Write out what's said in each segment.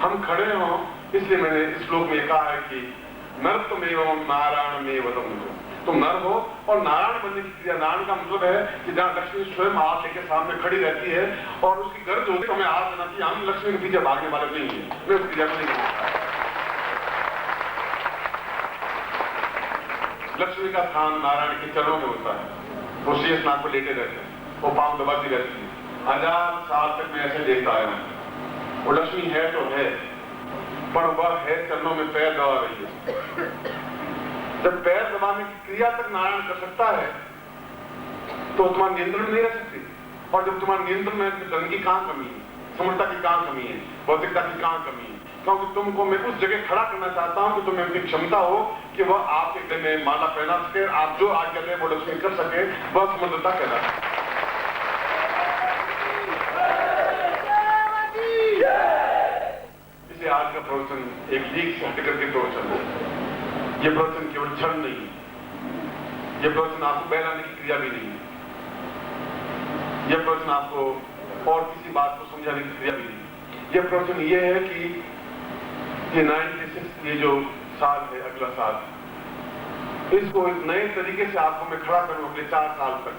हम खड़े हों, इसलिए मैंने इस श्लोक में कहा है कि नरत्वमेवं नारायणमेव तमोजो। तुम नर हो और नारायण बनने की क्रिया। नारायण का मतलब है कि जहां लक्ष्मी स्वयं हाथ लेके सामने खड़ी रहती है और उसकी गर्ज होती है तो हमें हाथ देना चाहिए। हम लक्ष्मी के पीछे भागने वाले नहीं है, मैं उस क्रिया को नहीं करता। लक्ष्मी का स्थान नारायण के चरणों में होता है। वो शेष नाग पर लेटे रहते हैं, वो पांव दबाती रहती है। 1000 साल तक मैं ऐसे देखता आया हूं। वो लक्ष्मी है तो है, पर वह है चरणों में पैर दबा रही है। जब पैर दबाने की क्रिया तक नारायण कर सकता है तो तुम्हारे नियंत्रण में नहीं रह सकती। और जब तुम्हारे नियंत्रण में तो धन की कहां कमी है, समर्था की कहां कमी है, भौतिकता की कहां कमी है? क्योंकि तुमको मैं उस जगह खड़ा करना चाहता हूं कि तुम्हें उनकी क्षमता हो कि वह आपके गले में माला पहना सके, आप जो आज्ञा दें वो लक्ष्मी कर सके, वह समर्थता कहलाती है। इसलिए आज का प्रवचन एक लीक से हटकर के प्रवचन है। ये प्रवचन केवल क्षण नहीं है, ये प्रवचन आपको बहलाने की क्रिया भी नहीं है, ये प्रवचन आपको और किसी बात को समझाने की क्रिया भी नहीं है। ये प्रवचन ये है कि ये 96 ये जो साल है, अगला साल, इसको एक नए तरीके से आपको मैं खड़ा करूं अगले 4 साल तक।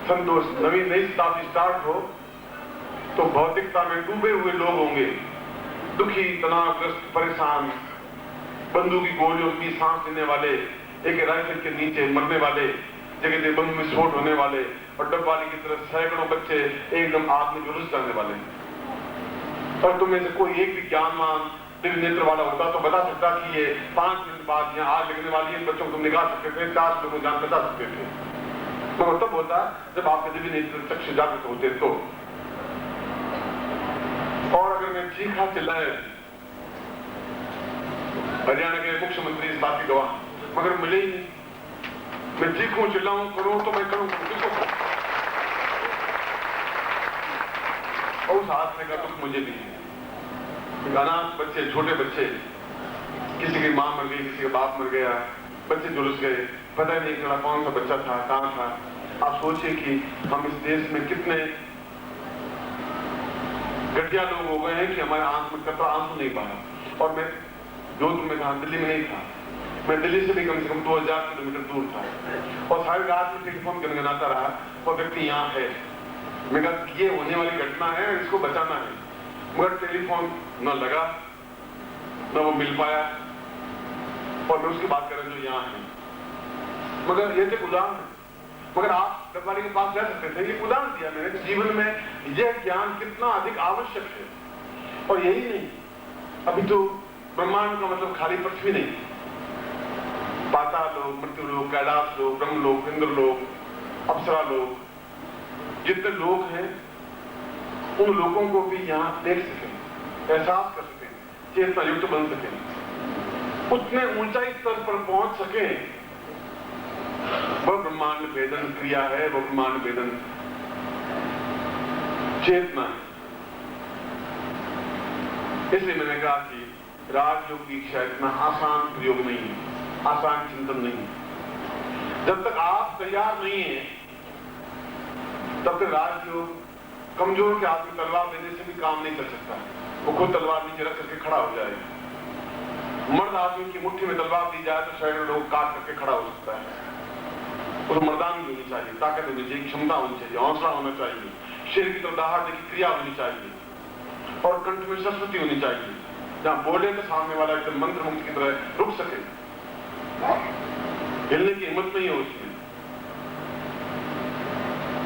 संतोष नई शताब्दी स्टार्ट हो तो भौतिकता में डूबे हुए लोग होंगे, दुखी, तनावग्रस्त, परेशान, बंदूक की गोलियों की सांस लेने वाले, एक राइफल के नीचे मरने वाले, जगह जगह बम विस्फोट होने वाले और डब्बाली की तरह सैकड़ों बच्चे एकदम आग में झुलस जाने वाले। और तुम में से कोई एक भी ज्ञानवान दिव्य नेत्र वाला होता तो बता सकता कि ये 5 मिनट बाद यहाँ आग लगने वाली है, बच्चों को तुम निकाल सकते थे, 4 लोगों जान बचा सकते थे। तो तब होता जब आपके दिव्य नेत्र चक्षु जागृत होते तो। और अगर मैं चीखा चिल्लाए, हरियाणा के मुख्यमंत्री इस बात की गवाह, मगर मिले ही नहीं। मैं चीखूं चिल्लाऊं करूं तो मैं करूं किसको? और उस हादसे का दुख मुझे भी है। अनाथ बच्चे, छोटे बच्चे, किसी की मां मर गई, किसी का बाप मर गया, बच्चे झुलस गए, पता नहीं चला कौन सा बच्चा था, कहां था। आप सोचिए कि हम इस देश में कितने घटिया लोग हो गए हैं कि हमारे आंख में कतरा आंसू नहीं बहा। और मैं जोधपुर में था, दिल्ली में नहीं था, मैं दिल्ली से भी कम से कम 2000 किलोमीटर दूर था और सारी रात में टेलीफोन गनगनाता रहा और व्यक्ति यहाँ है। मैं कहा ये होने वाली घटना है, इसको बचाना है, मगर टेलीफोन न लगा, न वो मिल पाया और मैं उसकी बात कर रहा हूं जो यहाँ है। मगर ये तो उदाहरण है, मगर आप डब्बारी के पास रह सकते थे। ये उदाहरण दिया मैंने जीवन में यह ज्ञान कितना अधिक आवश्यक है। और यही नहीं, अभी तो ब्रह्मांड का मतलब खाली पृथ्वी नहीं, पाताल लोग, मृत्यु लोग, कैलाश लोग, ब्रह्म लोग, इंद्र लोग, अप्सरा लोग, जितने लोग हैं उन लोगों को भी यहाँ देख सकें, एहसास कर सकें, चेतना युक्त बन सकें, उतने ऊंचाई स्तर पर पहुंच सकें। वह ब्रह्मांड भेदन क्रिया है, वह ब्रह्मांड भेदन चेतना है। इसलिए मैंने कहा कि राजयोग दीक्षा इतना आसान प्रयोग नहीं है, आसान चिंतन नहीं है। जब तक आप तैयार नहीं हैं तब तक राजयोग कमजोर के हाथ में तलवार देने से भी काम नहीं चल सकता। वो खुद तलवार नीचे रख करके खड़ा हो जाएगा। मर्द आदमी की मुट्ठी में तलवार दी जाए तो शायद लोग काट करके खड़ा हो सकता है। उस मर्दानगी होनी चाहिए, ताकत होनी चाहिए, क्षमता होनी चाहिए, हौसला होना चाहिए, शरीर की तरफ दहाड़ने की क्रिया होनी चाहिए और कंठ में सरस्वती होनी चाहिए, जहां बोले तो सामने वाला एकदम मंत्र मुक्त की तरह रुक सके, हिलने की हिम्मत नहीं हो उसमें।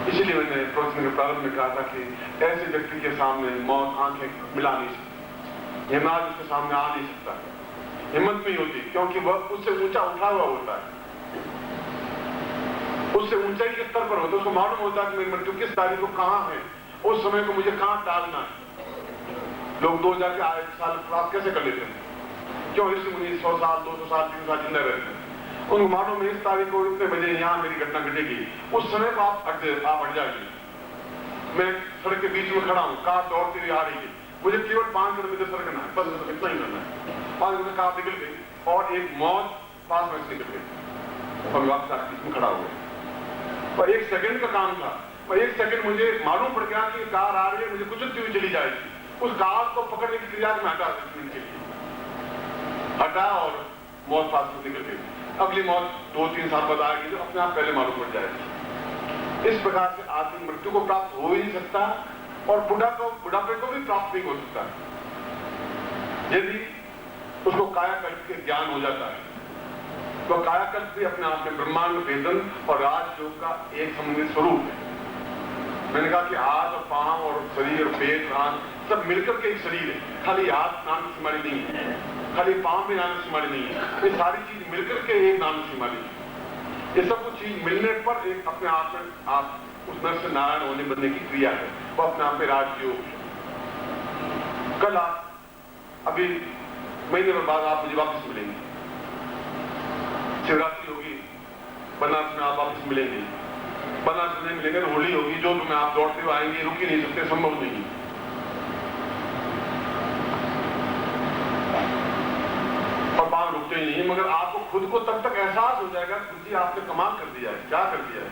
इसलिए मैंने प्रवचन के प्रारंभ में कहा था कि ऐसे व्यक्ति के सामने मौत आंखें मिला नहीं सकती, हिमालय उसके सामने आ नहीं सकता, हिम्मत नहीं होती, क्योंकि वह उससे ऊंचा उठा हुआ होता है, उससे ऊंचाई के स्तर पर होता है। उसको मालूम होता है कि मेरी मृत्यु किस तारीख को कहां है, उस समय को मुझे कहां टालना है। लोग 2000 के आए साल प्राप्त कैसे कर लेते हैं? क्यों? ऋषि मुनि 100 साल, 200 साल, 300 साल जिंदा रहते हैं। उनको मालूम है इस तारीख को इतने बजे यहाँ मेरी घटना घटेगी, उस समय को आप हट जाइए। मैं सड़क के बीच में खड़ा हूँ, कार दौड़ती हुई आ रही है, मुझे केवल 5 किलोमीटर सरकना है, बस इतना ही करना है। 5 मिनट कार निकल गई और एक मौत 5 मिनट निकल गई और वापस आके बीच में खड़ा हो गया। और 1 सेकंड का काम था, और 1 सेकंड मुझे मालूम पड़ गया कि कार आ रही है, मुझे कुचलती हुई चली जाएगी, उस काल को पकड़ने की क्रिया में हटा 10 मिनट के लिए हटा और मौत पास में निकल गई। अगली मौत 2-3 साल बाद आएगी जो अपने आप पहले मालूम पड़ जाएगी। इस प्रकार से आदमी मृत्यु को प्राप्त हो ही नहीं सकता और बुढ़ापे को भी प्राप्त नहीं हो सकता यदि उसको कायाकल्प के ज्ञान हो जाता है। तो कायाकल्प भी अपने आप में ब्रह्मांड वेदन और राजयोग का एक सम्मिलित स्वरूप है। मैंने कहा कि हाथ और पांव और शरीर और पेट आंख सब मिलकर के एक शरीर है। खाली हाथ नाम की सीमाड़ी नहीं है, खाली पांव भी नाम की सीमाड़ी नहीं है, ये सारी चीज मिलकर के एक नाम की सीमाड़ी है। ये सब कुछ चीज मिलने पर एक अपने आप में आप उस नर से नारायण होने बनने की क्रिया है, वो अपने आप में राजयोग। कल आप अभी महीने भर बाद आप मुझे वापस मिलेंगे, शिवरात्रि होगी बनारस में, आप वापस मिलेंगे। बनारस नहीं मिलेंगे तो होली होगी, जो तुम्हें आप दौड़ते हुए आएंगे, रुक ही नहीं सकते, संभव नहीं। और बाहर रुकते ही नहीं, मगर आपको खुद को तब तक एहसास हो जाएगा कि आपने कमाल कर दिया है। क्या कर दिया है?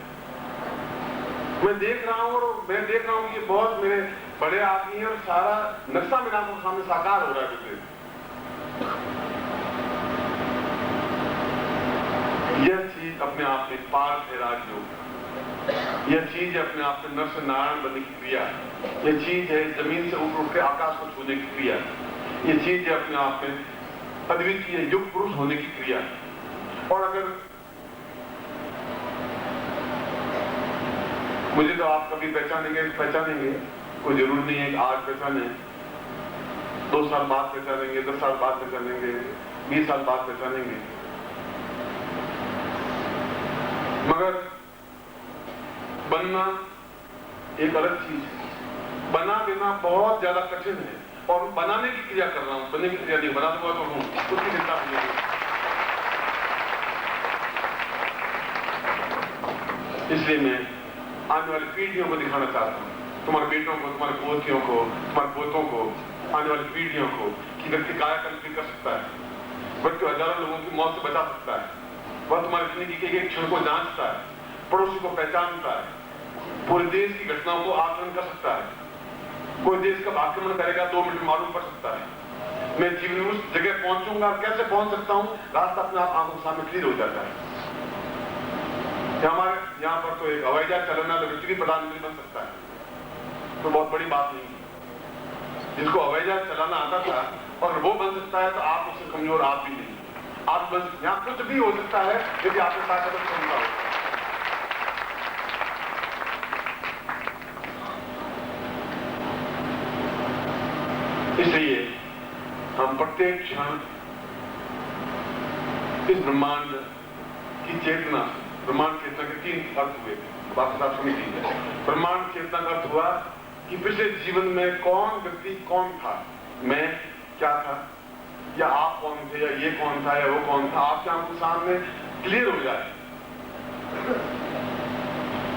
मैं देख रहा हूं और मैं देख रहा हूं कि बहुत मेरे बड़े आदमी हैं और सारा नक्शा मेरे आंखों के सामने साकार हो रहा है। यह चीज अपने आप में पार्थ है राजयोग। यह चीज है अपने आप में नर से नारायण बनने की क्रिया। यह चीज है जमीन से ऊपर उठ के आकाश को छूने की क्रिया। यह चीज है अपने आप में अद्वितीय युग पुरुष होने की क्रिया। और अगर मुझे तो आप कभी पहचानेंगे, कोई जरूर नहीं है कि आज पहचाने, 2 साल बाद पहचानेंगे, 10 साल बाद पहचानेंगे, 20 साल बाद पहचानेंगे, मगर बनना एक अलग चीज है। बना देना बहुत ज्यादा कठिन है और बनाने की क्रिया कर रहा हूं, बनने की क्रिया नहीं, बना तो बहुत हूं, उसकी चिंता नहीं। इसलिए मैं आने वाली पीढ़ियों को दिखाना चाहता हूं, तुम्हारे बेटों को, तुम्हारे पोतियों को, तुम्हारे पोतों को, आने वाली पीढ़ियों को, कि व्यक्ति कायाकल्प भी कर सकता है, व्यक्ति हजारों लोगों की मौत से बचा सकता है, वह तुम्हारी जिंदगी के एक क्षण को जांचता है, पड़ोसी को पहचानता है, पूरे देश की घटनाओं को आकलन कर सकता है। कोई देश का आक्रमण करेगा 2 मिनट में मालूम पड़ सकता है। मैं जीवन में उस जगह पहुंचूंगा, कैसे पहुंच सकता हूं, रास्ता अपने आप आंखों के सामने क्लियर हो जाता है। हमारे यहाँ पर तो एक हवाई जहाज चलाना तो व्यक्ति भी प्रधानमंत्री बन सकता है, तो बहुत बड़ी बात नहीं है। जिसको हवाई जहाज चलाना आता था और वो बन सकता है तो आप उससे कमजोर आप भी नहीं। आप बन यहाँ कुछ भी हो सकता है यदि आपके साथ क्षमता हो। इसलिए हम प्रत्येक क्षण इस ब्रह्मांड की चेतना, ब्रह्मांड चेतना के 3 अर्थ हुए, बात आप समझ लीजिए। ब्रह्मांड चेतना का अर्थ हुआ कि पिछले जीवन में कौन व्यक्ति कौन था, मैं क्या था, या आप कौन थे, या ये कौन था, या वो कौन था, आपके आंखों के सामने क्लियर हो जाए।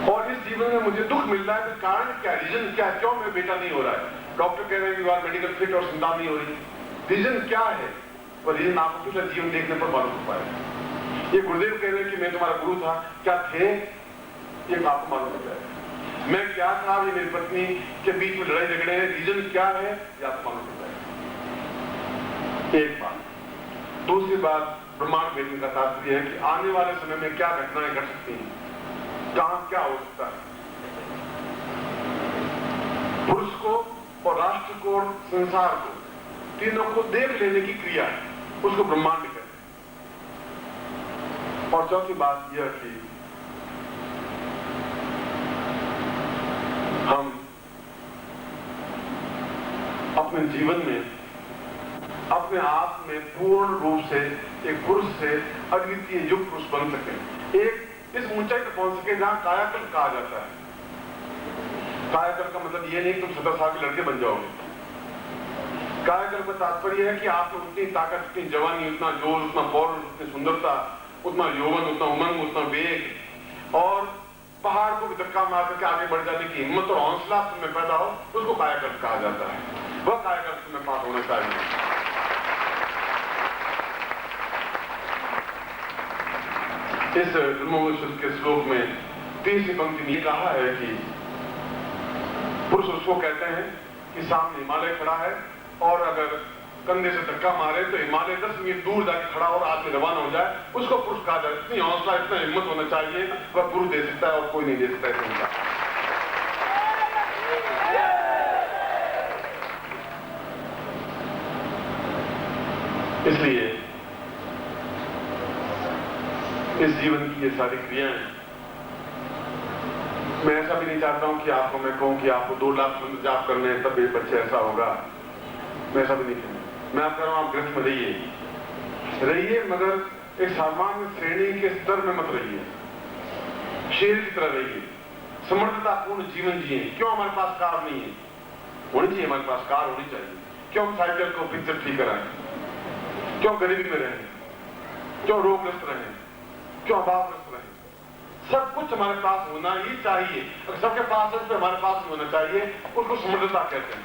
और इस जीवन में मुझे दुख मिल रहा है, तो कारण क्या, रीजन क्या, क्यों मेरा बेटा नहीं हो रहा है? डॉक्टर कह रहे हैं कि बार मेडिकल फिट और संतान नहीं हो रही, रीजन क्या है? और रीजन आपको पिछला जीवन देखने पर मालूम हो पाएगा। ये गुरुदेव कह रहे हैं कि मैं तुम्हारा गुरु था, क्या थे, ये आपको मालूम हो जाएगा। मैं क्या था, ये मेरी पत्नी के बीच में लड़ाई झगड़े हैं, रीजन क्या है, ये आपको मालूम हो जाएगा। एक बात। दूसरी बात, ब्रह्मांड वेदन का तात्पर्य है कि आने वाले समय में क्या घटनाएं घट सकती हैं, कहां क्या हो सकता है। पुरुष को और राष्ट्र को और संसार को, तीनों को देख लेने की क्रिया है, उसको ब्रह्मांड कहते हैं। और चौथी बात यह कि हम अपने जीवन में अपने आप में पूर्ण रूप से एक पुरुष से अद्वितीय युग पुरुष बन सके, एक इस ऊंचाई तक पहुंच सके जहां कायाकल्प कहा जाता है। कायाकल्प का मतलब ये नहीं कि तुम 17 साल के लड़के बन जाओगे। कायाकल्प का तात्पर्य है कि आप में उतनी ताकत, उतनी जवानी, उतना जोश, उतना पौरुष, उतनी सुंदरता, उतना यौवन, उतना उमंग, उतना वेग और पहाड़ को भी धक्का मार करके आगे बढ़ जाने की हिम्मत और हौसला तुम्हें पैदा हो, उसको कायाकल्प कहा जाता है। वह कायाकल्प तुम्हें पास होना चाहिए। इस ब्रह्मोपनिषद के श्लोक में 3वीं पंक्ति में कहा है कि पुरुष उसको कहते हैं कि कि सामने हिमालय खड़ा है और अगर कंधे से धक्का मारे तो हिमालय 10 मील दूर जाके खड़ा और आदमी रवाना हो जाए, उसको पुरुष कहा जाए। इतनी हौसला, इतना हिम्मत होना चाहिए, वह गुरु दे सकता है और कोई नहीं दे सकता है। इसलिए इस जीवन की ये सारी क्रियाएं, मैं ऐसा भी नहीं चाहता हूं कि आपको मैं कहूं कि आपको 2 लाख मंत्र जाप करने हैं तब ये बच्चे ऐसा होगा। मैं ऐसा भी नहीं कहूंगा। मैं आप कह रहा हूं आप ग्रस्त में रहिए, मगर एक सामान्य श्रेणी के स्तर में मत रहिए। शेर की तरह रहिए, समर्थतापूर्ण जीवन जिए। क्यों हमारे पास कार नहीं है? होनी चाहिए, हमारे पास कार होनी चाहिए। क्यों हम साइकिल को पिक्चर ठीक कराएं? क्यों गरीबी में रहें? क्यों रोगग्रस्त रहें? क्यों अभावग्रस्त रहें? सब कुछ हमारे पास होना ही चाहिए। अगर सबके पास है तो हमारे पास भी होना चाहिए। उसको समृद्धता कहते हैं।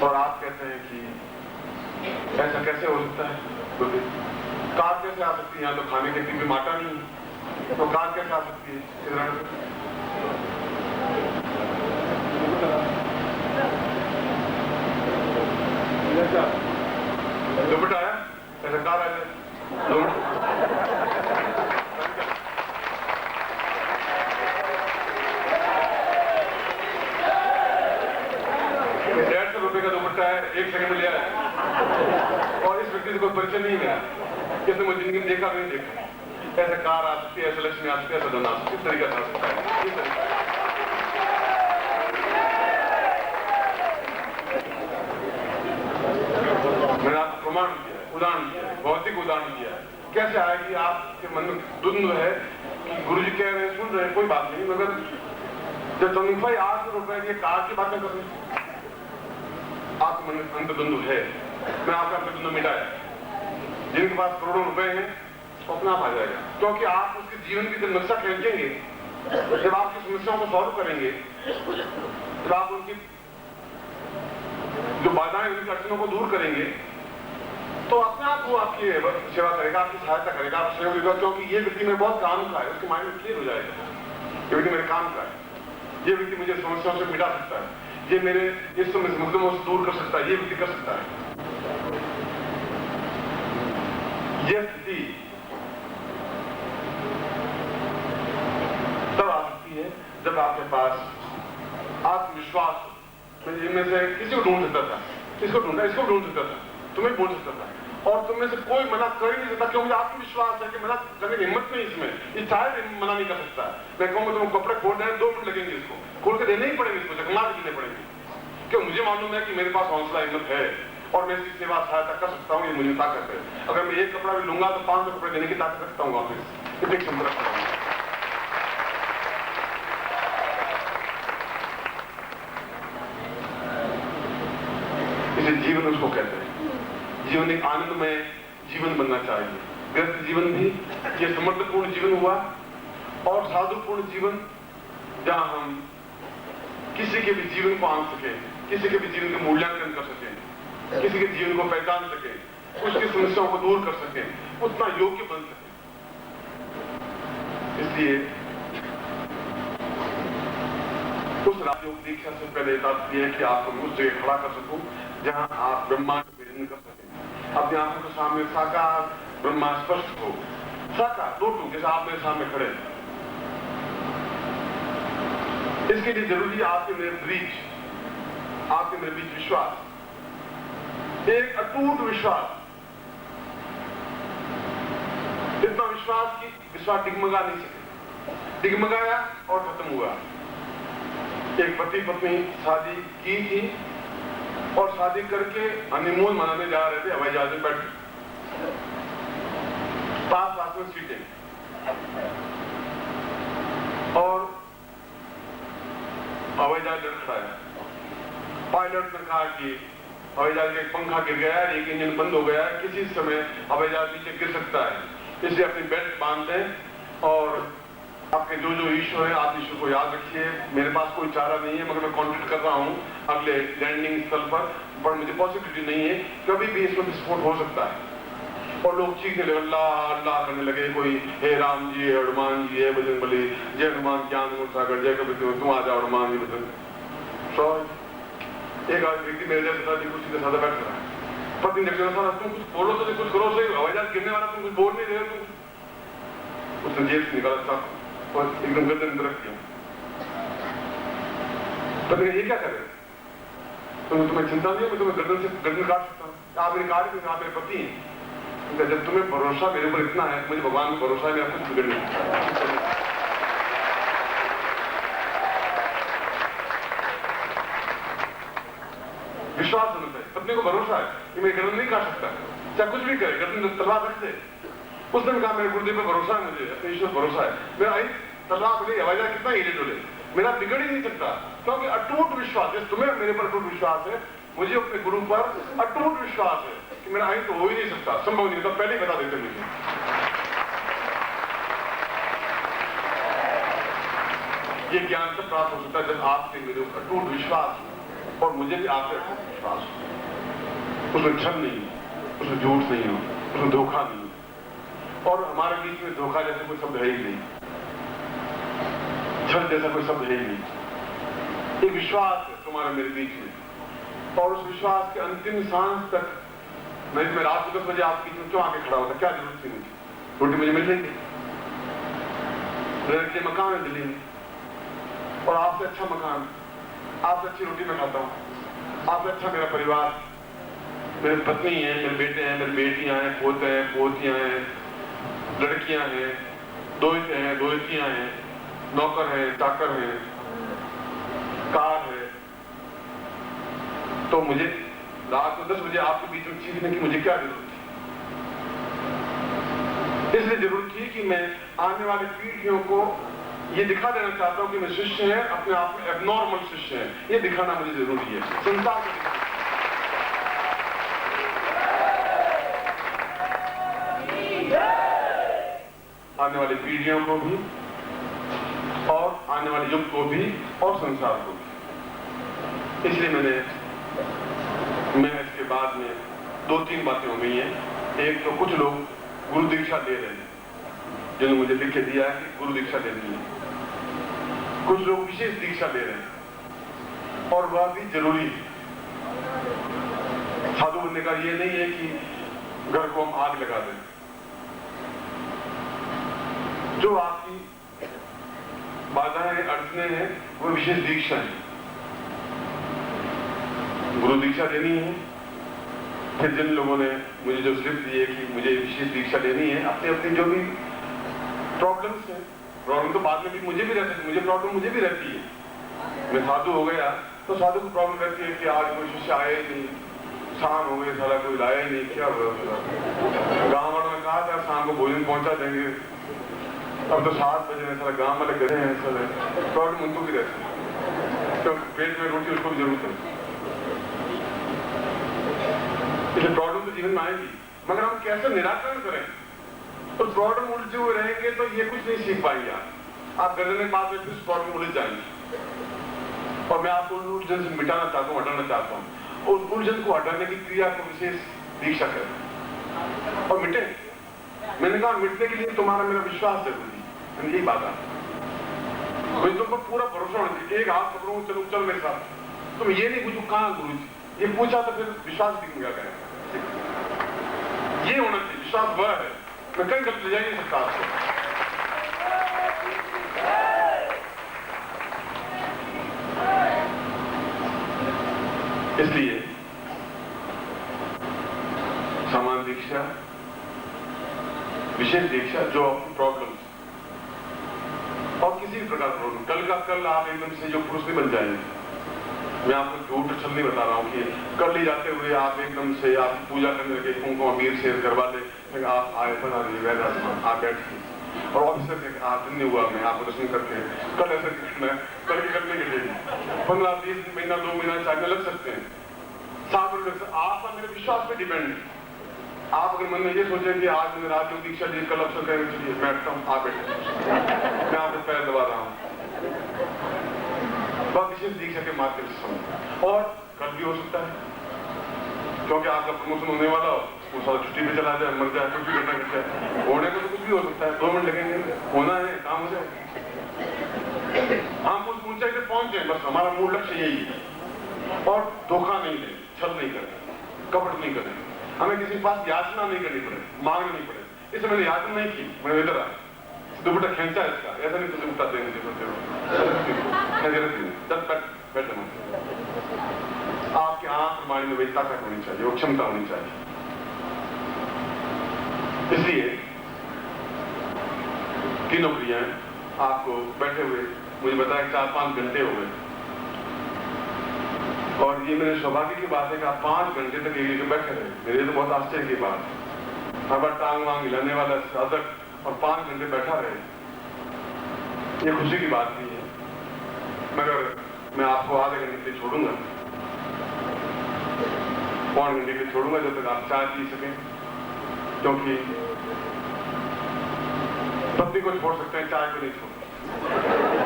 और आप कहते हैं कि ऐसा कैसे हो सकता है? कार कैसे आ सकती है? यहाँ तो खाने के लिए माटा नहीं है, तो कार कैसे आ सकती है? दुपट्टा आया, ऐसा कार आ जाए। 150 रुपए का दुपट्टा है, 1 सेकंड में लिया है और इस व्यक्ति से कोई परिचय नहीं मिला, किसने मुझे जिंदगी में देखा नहीं देखा। ऐसे कार आ सकती है, ऐसे लक्ष्मी आ सकती है, ऐसा धन आ सकता है। किस तरीका से आ सकता है? किस तरीका? मैंने आपको प्रमाण दिया है, उदाहरण दिया है, भौतिक उदाहरण दिया है। कैसे आएगी? आपके मन में द्वंद्व है कि गुरु जी कह रहे हैं, सुन रहे हैं, कोई बात नहीं, मगर जब तनख्वाह 800 रुपए की कार की बातें कर रहे हैं, आपके मन में अंतर्द्वंद्व है। मैं आपका अंतर्द्वंद्व मिटाया। जिनके पास करोड़ों रुपए हैं तो अपना आप आ जाएगा, क्योंकि आप उसके जीवन की जब नक्शा खींचेंगे, जब आपकी समस्याओं को सॉल्व करेंगे, जब आप उनकी जो बाधाएं, उनकी अड़चनों को दूर करेंगे, तो अपने आप वो आपकी सेवा करेगा, आपकी सहायता करेगा, आप सहयोग देगा। क्योंकि ये व्यक्ति मेरे बहुत काम का है, उसके माइंड में क्लियर हो जाएगा, ये व्यक्ति मेरे काम का है, ये व्यक्ति मुझे समस्याओं से मिटा सकता है, ये मेरे इस मुकदमों से दूर कर सकता है, ये व्यक्ति कर सकता है। यह स्थिति तब आ सकती है जब आपके पास आत्मविश्वास हो। मैं इनमें से किसी को ढूंढ सकता था, इसको ढूंढा, इसको ढूंढ सकता था, तुम्हें बोल सकता था, और तुम में से कोई मना कर ही नहीं सकता, क्योंकि मुझे आत्मविश्वास है कि मना करने की हिम्मत नहीं इसमें, ये चाहे मना नहीं कर सकता। मैं कहूंगा तुम कपड़े खोल रहे हैं, 2 मिनट लगेंगे, इसको खोल के देने ही पड़ेंगे, इसको जगमा के देने पड़ेंगे, क्यों मुझे मालूम है कि मेरे पास हौसला हिम्मत है और मैं इसकी सेवा सहायता कर सकता हूँ। ये मुझे ताकत है। अगर मैं 1 कपड़ा भी लूंगा तो 500 कपड़े देने की ताकत रखता हूँ वापिस, इतनी क्षमता रखता हूँ। इसे जीवन उसको कहते हैं। जीवन एक आनंदमय जीवन बनना चाहिए। ग्रस्त जीवन भी ये समर्थपूर्ण जीवन हुआ और साधुपूर्ण जीवन, जहां हम किसी के भी जीवन को आंक सके, किसी के भी जीवन का मूल्यांकन कर सके, किसी के जीवन को पहचान सके, उसकी समस्याओं को दूर कर सके, उतना योग्य बन सके। इसलिए उस राजयोग दीक्षा से पहले तात्पर्य है कि आपको उस जगह खड़ा कर सकूं जहां आप ब्रह्मांड में रन कर सकें। अपने आंखों के सामने साकार ब्रह्मा स्पष्ट हो, साकार टोटू जैसा आप मेरे सामने खड़े हैं। इसके लिए जरूरी है आपके मेरे बीच विश्वास, एक अटूट विश्वास, इतना विश्वास कि विश्वास डिगमगा नहीं सके, डिगमगाया और खत्म हुआ। एक पति पत्नी शादी की थी और शादी करके हनीमून मनाने जा रहे थे, हवाई जहाज में बैठ, पास में सीटें, और हवाई जहाज लड़खड़ाया। पायलट ने कहा कि हवाई जहाज का एक पंखा गिर गया है, एक इंजन बंद हो गया है, किसी समय हवाई जहाज नीचे गिर सकता है, इसलिए अपनी बेल्ट बांध दें और आपके जो जो ईश्वर है आप ईश्वर को याद रखिए। मेरे पास कोई चारा नहीं है, मगर मैं कॉन्टेक्ट कर रहा हूं अगले लैंडिंग स्थल पर मुझे पॉसिबिलिटी नहीं है, कभी भी इसमें विस्फोट हो सकता है। और लोग चीखने लगे, अल्लाह अल्लाह करने लगे। कोई हे राम जी, हे हनुमान जी, हे बजरंगबली, जय हनुमान ज्ञान गुण सागर, जय कबीर तुम आ जाओ हनुमान जी बजरंग। एक आदमी व्यक्ति मेरे जैसे था, कुर्सी के साथ बैठ रहा है, पत्नी ने कहा तुम कुछ बोलो तो कुछ करो, सही हवाई जहाज गिरने वाला, तुम कुछ बोल नहीं रहे तुम। उसने जेब से निकाला साहब और एकदम गर्दन में रख दिया। पत्नी ये क्या करे, तुम्हें चिंता नहीं है, मैं तुम्हें गर्दन काट सकता हूँ, आप मेरे कार्य में, आप मेरे पति हैं। जब तुम्हें भरोसा मेरे ऊपर इतना है, मुझे भगवान में भरोसा है, मेरा कुछ बिगड़ नहीं। विश्वास होना चाहिए, पत्नी को भरोसा है कि मैं गर्दन नहीं काट सकता, चाहे कुछ भी करे, गर्दन में तलवार रख दे। उसने कहा मेरे गुरुदेव पे भरोसा है, मुझे अपने ईश्वर भरोसा है, मेरा आई तलवार बोले हवाई जहाज कितना हिले डोले, मेरा बिगड़ ही नहीं सकता, क्योंकि अटूट विश्वास है। तुम्हें मेरे पर अटूट विश्वास है, मुझे अपने गुरु पर अटूट विश्वास है कि मेरा आई तो हो ही नहीं सकता, संभव नहीं होता, पहले ही बता देते मुझे। ये ज्ञान तब प्राप्त हो सकता है जब आपसे मेरे ऊपर अटूट विश्वास हो और मुझे भी आपसे अटूट विश्वास हो। उसमें छल नहीं हो, उसमें झूठ नहीं हो, उसमें धोखा नहीं हो। और हमारे बीच में धोखा जैसे कोई शब्द है ही नहीं, छल जैसा कोई शब्द है ही नहीं। एक विश्वास है तुम्हारे मेरे बीच में, और उस विश्वास के अंतिम सांस तक मैं रात को 10 बजे आपके बीच में क्यों आके खड़ा होता, क्या जरूरत थी मुझे, रोटी मुझे मिल जाएगी, रहने के लिए मकान है दिल्ली में, और आपसे अच्छा मकान, आपसे अच्छी रोटी मैं खाता हूँ, आपसे अच्छा मेरा परिवार, मेरी पत्नी है, मेरे बेटे हैं, मेरी बेटियां हैं, पोते हैं, पोतियां हैं, लड़कियां हैं, दोहते हैं, दोहतियां हैं, नौकर है, चाकर है, कार है। तो मुझे रात को 10 बजे आपके बीच में चीखने की मुझे क्या जरूरत थी? इसलिए जरूरत थी कि मैं आने वाली पीढ़ियों को ये दिखा देना चाहता हूं कि मैं शिष्य है, अपने आप में एबनॉर्मल शिष्य है, ये दिखाना मुझे जरूरी है संसार को। आने वाली पीढ़ियों को भी और आने वाले युग को भी और संसार को भी। इसलिए मैं इसके बाद में 2-3 बातें हो गई हैं। एक तो कुछ लोग गुरु दीक्षा ले रहे हैं, जिन्होंने मुझे लिख के दिया है कि गुरु दीक्षा लेनी है। कुछ लोग विशेष दीक्षा ले रहे हैं और वह भी जरूरी है। साधु बनने का ये नहीं है कि घर को हम आग लगा दें। जो आपकी बाधाएं अड़चने हैं वो विशेष दीक्षा है। गुरु दीक्षा लेनी है। फिर जिन लोगों ने मुझे जो स्लिप दी है कि मुझे विशेष दीक्षा लेनी है, अपनी अपनी जो भी प्रॉब्लम्स है, प्रॉब्लम तो बाद में भी मुझे भी रहती है, मुझे प्रॉब्लम मुझे भी रहती है। मैं साधु हो गया तो साधु को प्रॉब्लम रहती है कि आज कोई शिष्य आया ही नहीं, शाम हो गई, सारा कोई लाया ही नहीं, क्या हुआ? गाँव वालों ने कहा था शाम को भोजन पहुंचा देंगे, अब तो 7 बजे में सारा गाँव वाले गए हैं, सर प्रॉब्लम उनको भी रहती है, तो पेट में रोटी उसको भी जरूरत है। इसलिए प्रॉब्लम तो जीवन में आएगी, मगर हम कैसे निराकरण करें? तो प्रॉब्लम उलझे हुए रहेंगे तो ये कुछ नहीं सीख पाएंगे। आप गर्दन में बात में फिर प्रॉब्लम उलझ जाएंगे। और मैं आपको उलझन से मिटाना चाहता हूँ, हटाना चाहता हूँ। उस उलझन को हटाने की क्रिया को विशेष दीक्षा करें और मिटे। मैंने कहा मिटने के लिए तुम्हारा मेरा विश्वास जरूरी है, यही बात है। मुझे तुम पर पूरा भरोसा होना चाहिए। एक हाथ पकड़ो, चलो चल मेरे साथ। तुम ये नहीं पूछो कहाँ गुरु जी, ये पूछा तो फिर विश्वास दिख गया करें। ये होना चाहिए विश्वास, वह है। मैं कहीं गलत ले जा नहीं सकता आपको। इसलिए समान दीक्षा, विशेष दीक्षा, जो आपकी प्रॉब्लम और किसी भी प्रकार प्रॉब्लम, कल का कल आप एकदम से जो पुरुष नहीं बन जाएंगे। मैं आपको झूठ छल नहीं बता रहा हूँ कि कल ही जाते हुए आप एकदम से आप पूजा करने लगे, कुमकुम अमीर शेर करवा ले, आप आए बना रही आप बैठ और ऑफिसर ने आप दिन नहीं हुआ, मैं आपको दर्शन करके कल ऐसे करना है, कल भी करने के लिए 15-20 महीना 2 महीना चाहने लग सकते हैं, 7 लग सकते। आपका मेरे विश्वास पे डिपेंड है। आप अगर मन में ये सोचें कि आज मैंने रात को दीक्षा ली, कल अवसर करेंगे, चलिए बैठता हूँ, आप बैठे, मैं आपको पैर दबा रहा हूँ, वह विशेष दीक्षा के माध्यम से समझ, और कल भी हो सकता है, क्योंकि आपका प्रमोशन होने वाला हो, वो सारा छुट्टी पे चला जाए, मर जाए, कुछ भी घटना घट जाए। होने को तो कुछ भी हो सकता है, 2 मिनट लगेंगे, होना है, काम हो जाए। हम उस ऊंचाई पे पहुंच जाए, बस हमारा मूल लक्ष्य यही है। और धोखा नहीं दें, छल नहीं करें, कपट नहीं करें, हमें किसी के पास याचना नहीं करनी पड़े, मांगना नहीं पड़े। इसे मैंने याचना नहीं की, मैंने इधर आया, दुपट्टा खींचा इसका, ऐसा नहीं तो दुपट्टा देंगे बैठे। आपके आंख वाणी में वही ताकत होनी चाहिए, वो क्षमता होनी चाहिए। इसलिए तीनों क्रियाएं आपको बैठे हुए, मुझे बताया 4-5 घंटे हो गए, और ये मेरे सौभाग्य की बात है कि आप 5 घंटे तक एक जगह बैठे रहे। मेरे लिए तो बहुत आश्चर्य की बात है, हर बार टांग वांग हिलाने वाला साधक और 5 घंटे बैठा रहे, ये खुशी की बात नहीं है। मगर मैं आपको आधे घंटे के लिए छोड़ूंगा, 1 घंटे के लिए छोड़ूंगा, जब तक आप चाय पी सकें। क्योंकि पत्नी को छोड़ सकते हैं, चाय को नहीं छोड़ सकते,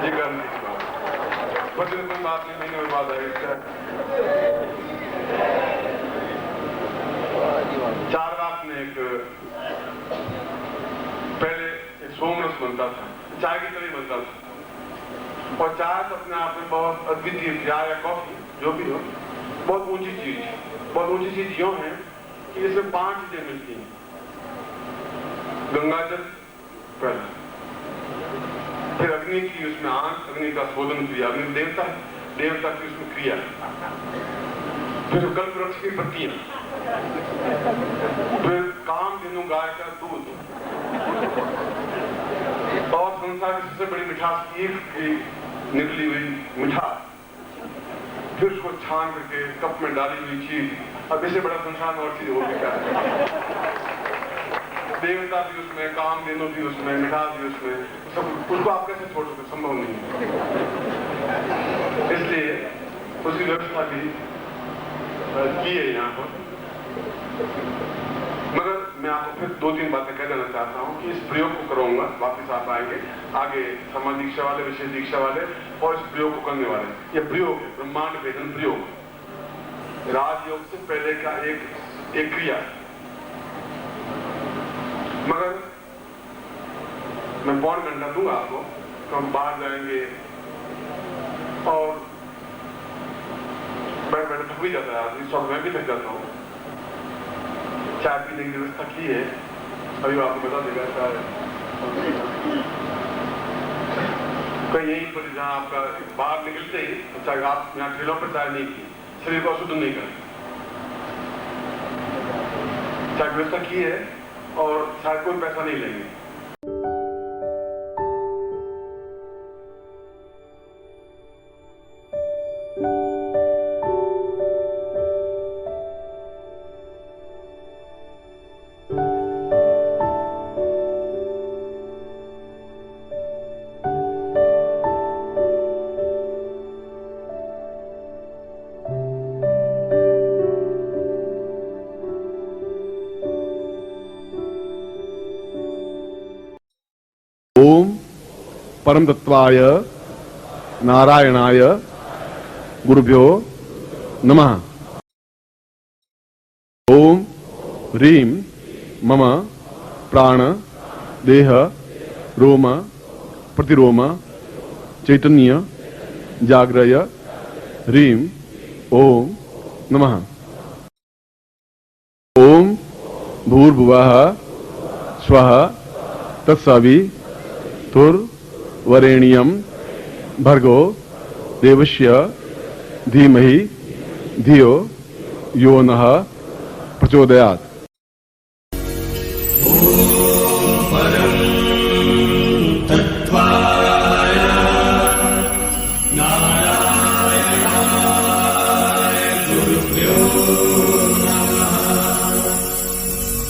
ये गारंटी की बात है। बच्चे कोई बात नहीं, महीने में बाद आएगी। 4 रात में पहले एक सोमरस बनता था, चाय की तरह बनता था, और चाय तो अपने आप में बहुत अद्वितीय, चाय या कॉफी जो भी हो, बहुत ऊंची चीज है। बहुत ऊंची चीज यूं है कि इसमें 5 चीजें मिलती हैं। गंगा जल पहला, फिर अग्नि की उसमें आंख, अग्नि का शोधन क्रिया, अग्नि देवता की उसमें क्रिया, फिर कल्प वृक्ष की पत्तियां, फिर कामधेनु गाय का दूध, और संसार की सबसे बड़ी मिठास की निकली हुई मिठास, फिर उसको छान करके कप में डाली हुई चीज। अब इससे बड़ा संसार और चीज हो गया है। देवता भी उसमें, कामधेनु भी उसमें, मिठास भी उसमें, सब उसको आप कैसे छोड़ सकते, संभव नहीं है। इसलिए उसकी व्यवस्था भी की है यहाँ पर। मगर मैं आपको फिर 2-3 बातें कह देना चाहता हूँ कि इस प्रयोग को करूंगा, वापिस आप आएंगे आगे समाज दीक्षा वाले, विशेष दीक्षा वाले और इस प्रयोग को करने वाले। यह प्रयोग है, ब्रह्मांड भेदन प्रयोग, राजयोग से पहले का एक क्रिया। मगर मैं 1.5 घंटा दूंगा आपको, तो हम बाहर जाएंगे और बैठ थक भी जाता है आदमी, सब मैं भी थक जाता हूँ। चाय पीने की व्यवस्था की है, अभी आपको बता देगा। चाय कहीं यहीं पर जहाँ आपका बाहर निकलते ही, चाहे आप यहाँ ठेलों पर चाय नहीं की, शरीर को अशुद्ध नहीं करें, चाय व्यवस्था की है, और शायद कोई पैसा नहीं लेंगे। ओम परमतत्वाय नारायणाय गुरुभ्यो नमः। ओम ह्रीं मम प्राण देह रोम प्रतिरोम चैतन्य जाग्रय ह्रीं ओम नमः। ओम भूर्भुवः स्वः तत्सवितुर्वरेण्यं भर्गो देवस्य धीमहि धियो यो नः प्रचोदयात्।